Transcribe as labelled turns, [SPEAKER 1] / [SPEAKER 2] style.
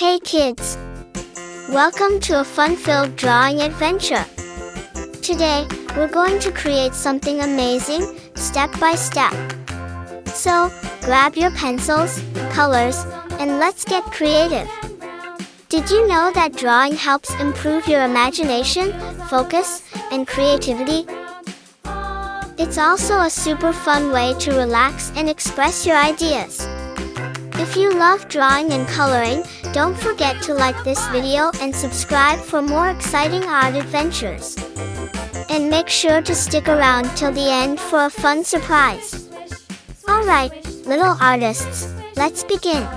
[SPEAKER 1] Hey kids! Welcome to a fun-filled drawing adventure. Today, we're going to create something amazing, step by step. So, grab your pencils, colors, and let's get creative. Did you know that drawing helps improve your imagination, focus, and creativity? It's also a super fun way to relax and express your ideas. If you love drawing and coloring, don't forget to like this video and subscribe for more exciting art adventures. And make sure to stick around till the end for a fun surprise. Alright, little artists, let's begin.